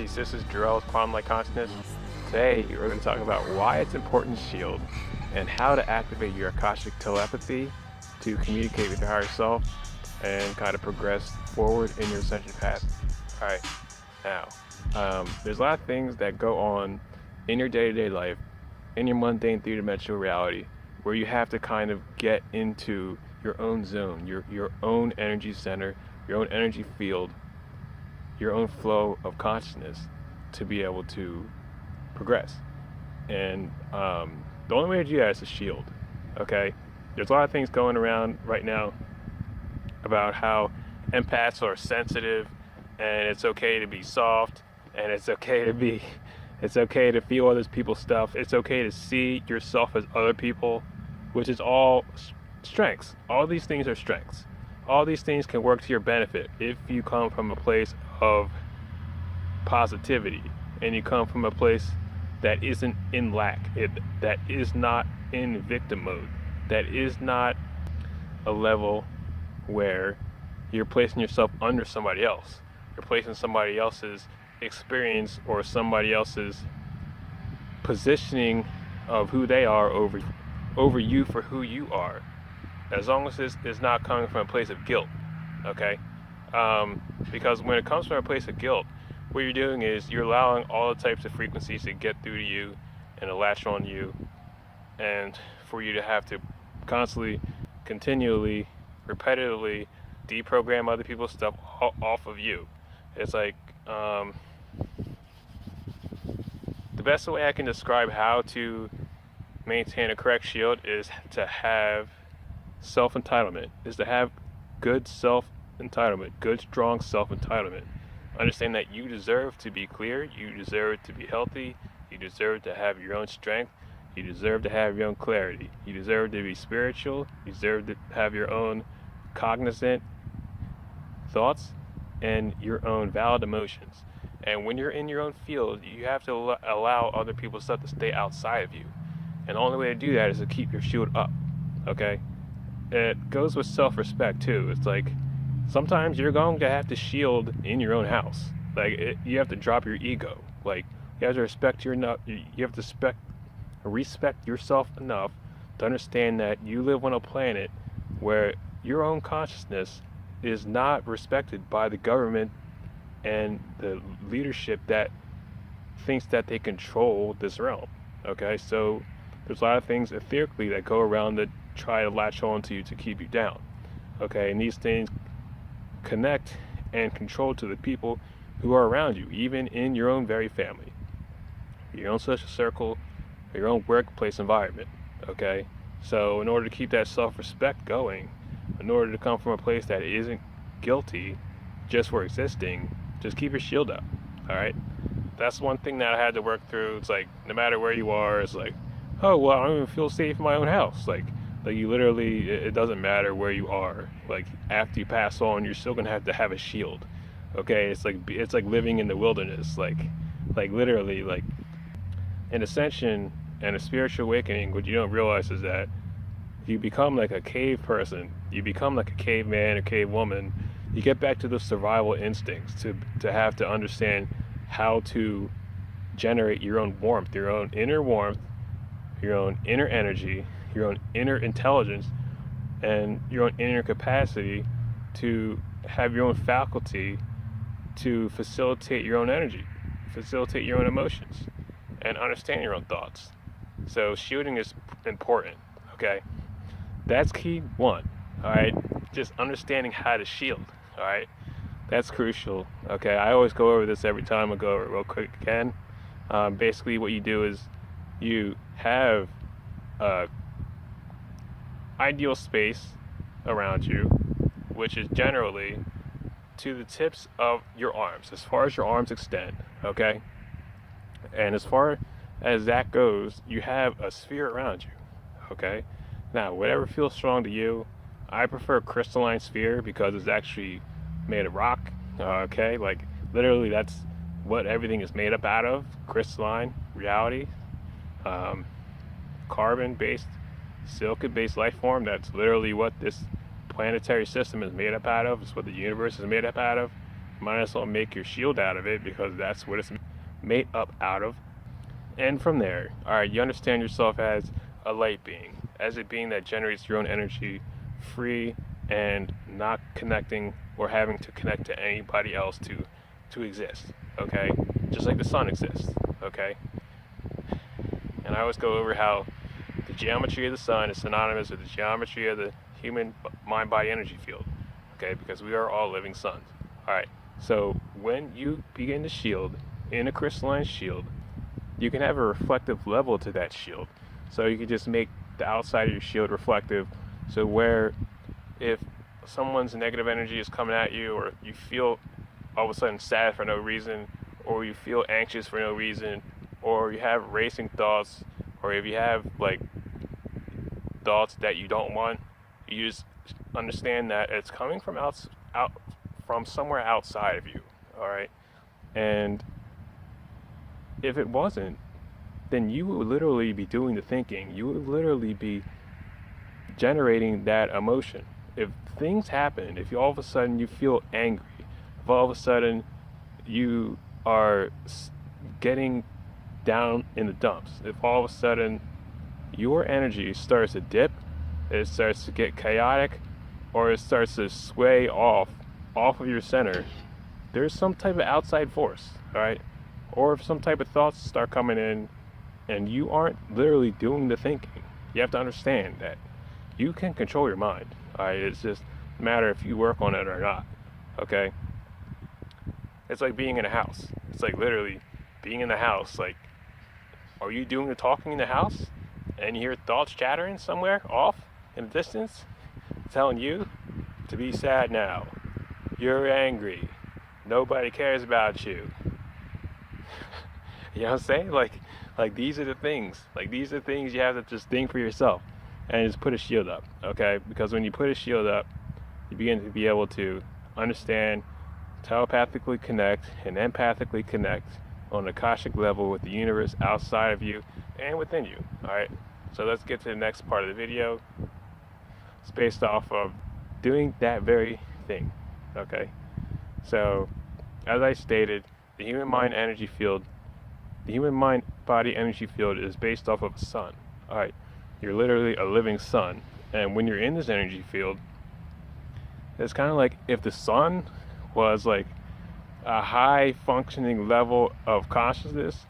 Peace, this is Jarrell's Quantum Light Consciousness. Today we're going to talk about why it's important to shield and how to activate your Akashic telepathy to communicate with your higher self and kind of progress forward in your ascension path. Alright, now, there's a lot of things that go on in your day-to-day life, in your mundane three-dimensional reality, where you have to kind of get into your own zone, your own energy center, your own energy field, your own flow of consciousness to be able to progress. And the only way to do that is to shield. Okay, there's a lot of things going around right now about how empaths are sensitive and it's okay to be soft and it's okay to feel other people's stuff. It's okay to see yourself as other people, which is all strengths. All these things are strengths. All these things can work to your benefit if you come from a place of positivity and you come from a place that isn't in lack, that is not in victim mode, that is not a level where you're placing yourself under somebody else. You're placing somebody else's experience or somebody else's positioning of who they are over you for who you are. As long as this is not coming from a place of guilt, okay? Because when it comes from a place of guilt, what you're doing is you're allowing all the types of frequencies to get through to you and to latch on you, and for you to have to constantly, continually, repetitively deprogram other people's stuff off of you. It's like, the best way I can describe how to maintain a correct shield is to have self-entitlement, is to have good self-entitlement, good strong self-entitlement. Understand that you deserve to be clear, you deserve to be healthy, you deserve to have your own strength, you deserve to have your own clarity, you deserve to be spiritual, you deserve to have your own cognizant thoughts and your own valid emotions. And when you're in your own field, you have to allow other people's stuff to stay outside of you. And the only way to do that is to keep your shield up, okay? It goes with self-respect too. It's like sometimes you're going to have to shield in your own house. Like you have to drop your ego. Like you have to respect respect yourself enough to understand that you live on a planet where your own consciousness is not respected by the government and the leadership that thinks that they control this realm. Okay, so there's a lot of things etherically that go around that try to latch on to you to keep you down. Okay, and these things connect and control to the people who are around you, even in your own very family, your own social circle, your own workplace environment. Okay, so in order to keep that self-respect going, in order to come from a place that isn't guilty just for existing, just keep your shield up. All right, that's one thing that I had to work through. It's like no matter where you are, it's like, oh well, I don't even feel safe in my own house. Like you literally, it doesn't matter where you are. Like after you pass on, you're still gonna have to have a shield. Okay, it's like living in the wilderness. Like literally, like an ascension and a spiritual awakening. What you don't realize is that you become like a cave person. You become like a caveman or cave woman. You get back to the survival instincts to have to understand how to generate your own warmth, your own inner warmth, your own inner energy, your own inner intelligence, and your own inner capacity to have your own faculty to facilitate your own energy, facilitate your own emotions, and understand your own thoughts. So shielding is important, okay? That's key one, all right? Just understanding how to shield, all right? That's crucial, okay? I always go over this every time. I go over it real quick again. Basically what you do is you have ideal space around you, which is generally to the tips of your arms, as far as your arms extend, okay? And as far as that goes, you have a sphere around you, okay? Now, whatever feels strong to you, I prefer crystalline sphere because it's actually made of rock, okay? Like literally that's what everything is made up out of, crystalline reality, carbon-based, silicon-based life form. That's literally what this planetary system is made up out of. It's what the universe is made up out of. might as well make your shield out of it, because that's what it's made up out of. And from there, alright, you understand yourself as a light being, as a being that generates your own energy, free and not connecting or having to connect to anybody else to exist, okay? Just like the sun exists, okay? And I always go over how the geometry of the sun is synonymous with the geometry of the human mind-body energy field, okay? Because we are all living suns. Alright, so when you begin to shield in a crystalline shield, you can have a reflective level to that shield. So you can just make the outside of your shield reflective, so where if someone's negative energy is coming at you, or you feel all of a sudden sad for no reason, or you feel anxious for no reason, or you have racing thoughts, or if you have like thoughts that you don't want, you just understand that it's coming from out from somewhere outside of you, all right? And if it wasn't, then you would literally be doing the thinking. You would literally be generating that emotion. If things happen, if you all of a sudden you feel angry, if all of a sudden you are getting down in the dumps, if all of a sudden your energy starts to dip, it starts to get chaotic, or it starts to sway off of your center, there's some type of outside force, all right? Or if some type of thoughts start coming in and you aren't literally doing the thinking, you have to understand that you can control your mind, all right? It's just a matter if you work on it or not, okay? It's like being in a house. It's like literally being in the house. Like, are you doing the talking in the house and you hear thoughts chattering somewhere off in the distance telling you to be sad now, you're angry, nobody cares about you? You know what I'm saying? Like these are the things. Like these are the things you have to just think for yourself and just put a shield up, okay? Because when you put a shield up, you begin to be able to understand, telepathically connect, and empathically connect on an Akashic level with the universe outside of you and within you, all right? So let's get to the next part of the video. It's based off of doing that very thing, okay? So, as I stated, the human mind energy field, the human mind body energy field is based off of the sun, all right? You're literally a living sun, and when you're in this energy field, it's kind of like if the sun was like a high functioning level of consciousness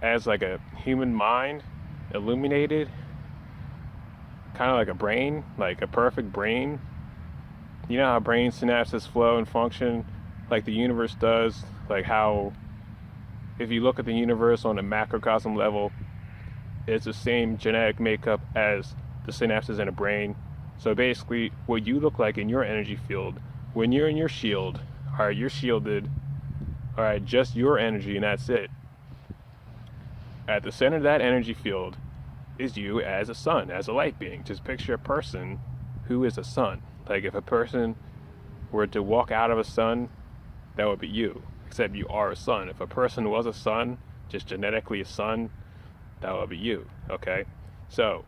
as like a human mind illuminated, kind of like a brain, like a perfect brain. You know how brain synapses flow and function like the universe does, like how if you look at the universe on a macrocosm level, it's the same genetic makeup as the synapses in a brain. So basically what you look like in your energy field when you're in your shield, all right, you're shielded, all right, just your energy, and that's it. At the center of that energy field is you as a sun, as a light being. Just picture a person who is a sun. Like if a person were to walk out of a sun, that would be you, except you are a sun. If a person was a sun, just genetically a sun, that would be you, okay? So,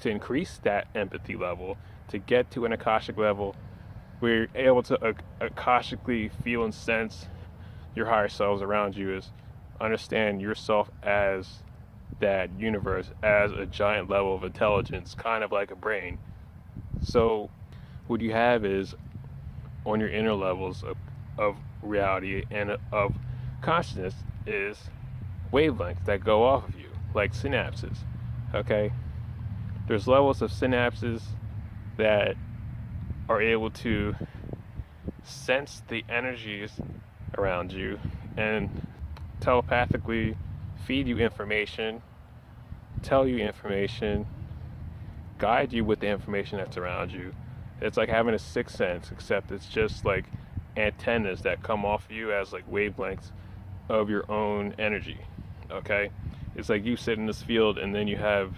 to increase that empathy level, to get to an Akashic level, we're able to Akashically feel and sense your higher selves around you, is understand yourself as that universe, as a giant level of intelligence, kind of like a brain. So what you have is, on your inner levels of reality and of consciousness, is wavelengths that go off of you, like synapses, okay? There's levels of synapses that are able to sense the energies around you and telepathically feed you information, tell you information, guide you with the information that's around you. It's like having a sixth sense, except it's just like antennas that come off of you as like wavelengths of your own energy, okay? It's like you sit in this field and then you have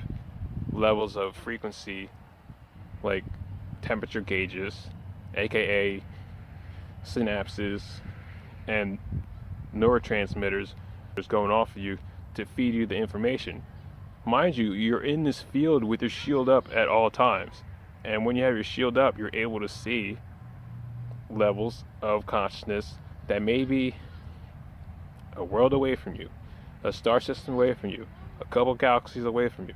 levels of frequency, like temperature gauges, aka synapses and neurotransmitters going off of you to feed you the information. Mind you, you're in this field with your shield up at all times, and when you have your shield up, you're able to see levels of consciousness that may be a world away from you, a star system away from you, a couple galaxies away from you.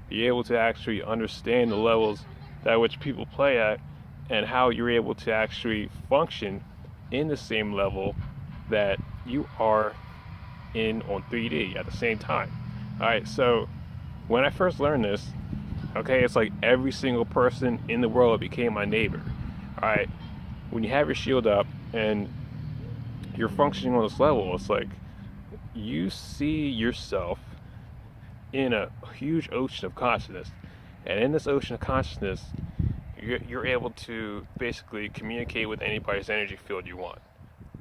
Be able to actually understand the levels that which people play at, and how you're able to actually function in the same level that you are in on 3D at the same time. Alright, so when I first learned this, okay, it's like every single person in the world became my neighbor. Alright, when you have your shield up and you're functioning on this level, it's like you see yourself in a huge ocean of consciousness, and in this ocean of consciousness, you're able to basically communicate with anybody's energy field you want.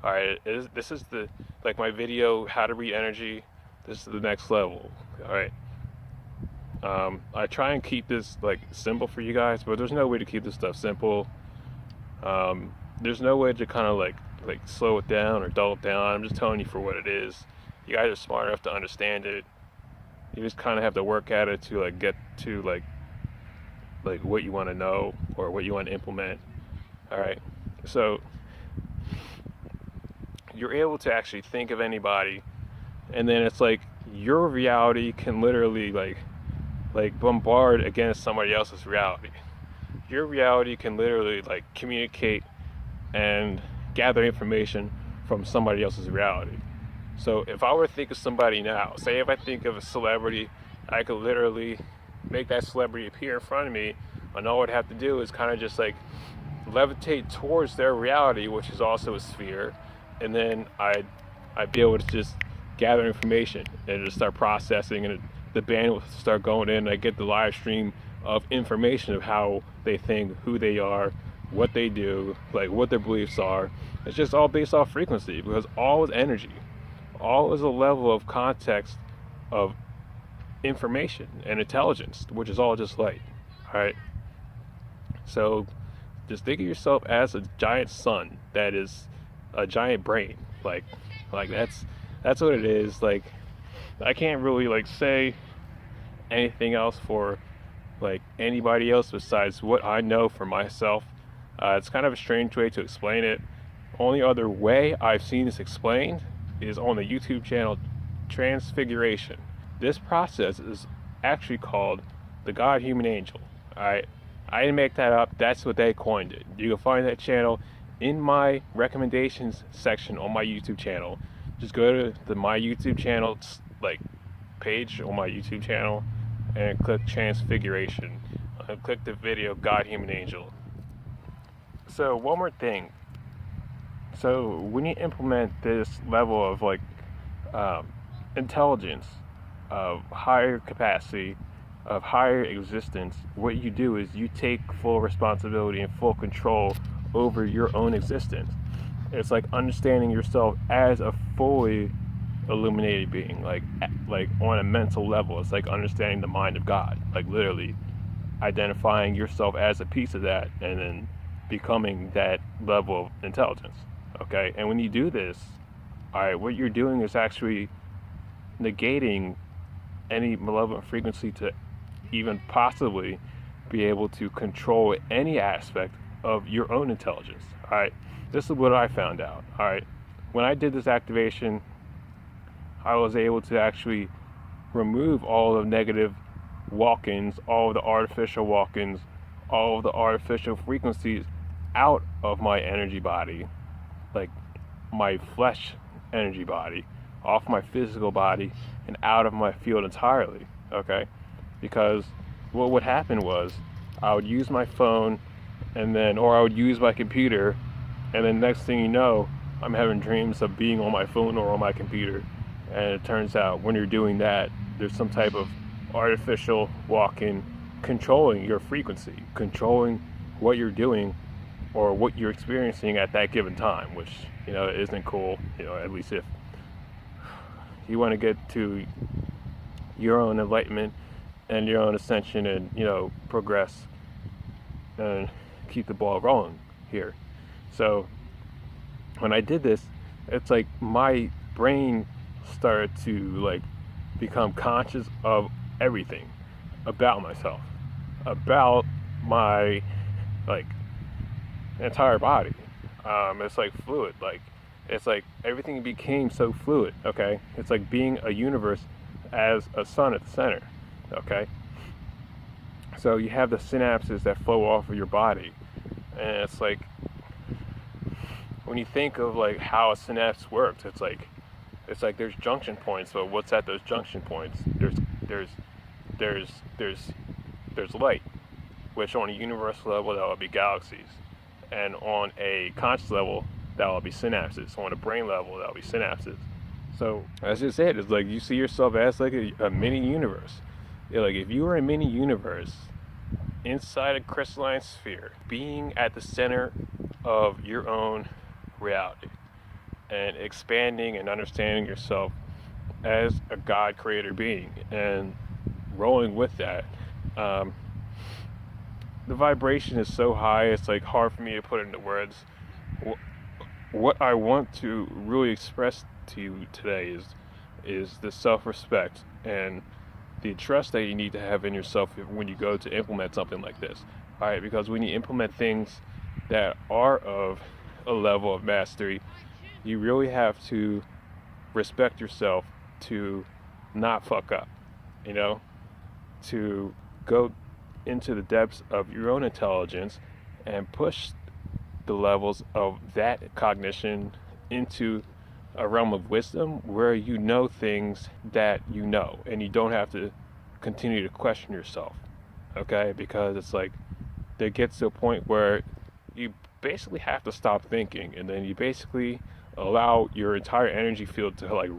All right, this is the, like my video, how to read energy. This is the next level. All right. I try and keep this like simple for you guys, but there's no way to keep this stuff simple. There's no way to kind of like slow it down or dull it down. I'm just telling you for what it is. You guys are smart enough to understand it. You just kind of have to work at it to like get to like what you want to know or what you want to implement. All right, so you're able to actually think of anybody, and then it's like your reality can literally like bombard against somebody else's reality. Your reality can literally like communicate and gather information from somebody else's reality. So if I were to think of somebody now, say if I think of a celebrity, I could literally make that celebrity appear in front of me, and all I'd have to do is kind of just like levitate towards their reality, which is also a sphere, and then I'd be able to just gather information and just start processing, and the bandwidth will start going in, and I get the live stream of information of how they think, who they are, what they do, like what their beliefs are. It's just all based off frequency, because all is energy. All is a level of context of information and intelligence, which is all just light. All right. So just think of yourself as a giant sun that is a giant brain. Like that's what it is. Like I can't really like say anything else for like anybody else besides what I know for myself. It's kind of a strange way to explain it. Only other way I've seen this explained is on the YouTube channel Transfiguration. This process is actually called the God Human Angel. Alright, I didn't make that up. That's what they coined it. You can find that channel in my recommendations section on my YouTube channel. Just go to the my YouTube channel like page on my YouTube channel and click Transfiguration. Click the video God Human Angel. So one more thing. So when you implement this level of like intelligence, of higher capacity, of higher existence, what you do is you take full responsibility and full control over your own existence. It's like understanding yourself as a fully illuminated being, like on a mental level. It's like understanding the mind of God, like literally identifying yourself as a piece of that and then becoming that level of intelligence. Okay, and when you do this, all right, what you're doing is actually negating any malevolent frequency to even possibly be able to control any aspect of your own intelligence. All right, this is what I found out. All right, when I did this activation, I was able to actually remove all the negative walk-ins, all of the artificial walk-ins, all of the artificial frequencies out of my energy body, like my flesh energy body, off my physical body and out of my field entirely. Okay, because what would happen was I would use my phone and then, or I would use my computer, and then next thing you know, I'm having dreams of being on my phone or on my computer. And it turns out when you're doing that, there's some type of artificial walk-in controlling your frequency, controlling what you're doing or what you're experiencing at that given time, which, you know, isn't cool. You know, at least if you want to get to your own enlightenment and your own ascension and, you know, progress and keep the ball rolling here. So when I did this, it's like my brain started to like become conscious of everything about myself, about my like entire body. It's like fluid. Like it's like everything became so fluid. Okay, it's like being a universe as a sun at the center. Okay, so you have the synapses that flow off of your body, and it's like when you think of like how a synapse works, it's like there's junction points. So what's at those junction points? There's there's there's there's light, which on a universal level that will be galaxies, and on a conscious level that will be synapses. On a brain level that will be synapses. So that's just it. It's like you see yourself as like a mini universe. Like if you were a mini universe inside a crystalline sphere, being at the center of your own reality and expanding and understanding yourself as a God creator being and rolling with that. The vibration is so high, it's like hard for me to put into words. What I want to really express to you today is the self-respect and the trust that you need to have in yourself when you go to implement something like this. All right, because when you implement things that are of a level of mastery, you really have to respect yourself to not fuck up, to go into the depths of your own intelligence and push the levels of that cognition into a realm of wisdom where you know things that you know and you don't have to continue to question yourself. Okay, because it's like there gets to a point where you basically have to stop thinking, and then you basically allow your entire energy field to like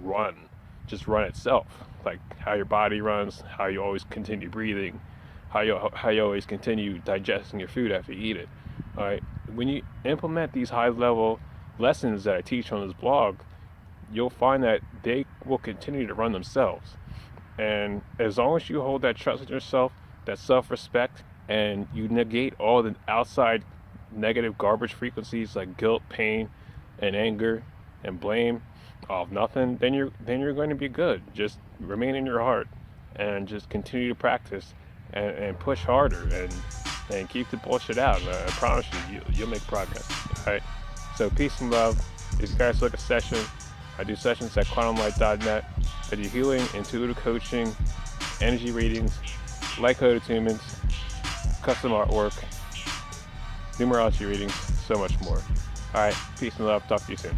just run itself, like how your body runs, how you always continue breathing, how you always continue digesting your food after you eat it. All right, when you implement these high level lessons that I teach on this blog, you'll find that they will continue to run themselves. And as long as you hold that trust in yourself, that self-respect, and you negate all the outside negative garbage frequencies like guilt, pain, and anger and blame of nothing, then you're going to be good. Just remain in your heart and just continue to practice and push harder and keep the bullshit out. I promise you'll make progress. All right. So peace and love. If you guys like a session, I do sessions at quantumlight.net. I do healing, intuitive coaching, energy readings, light code attunements, custom artwork, numerology readings, so much more. All right, peace and love. Talk to you soon.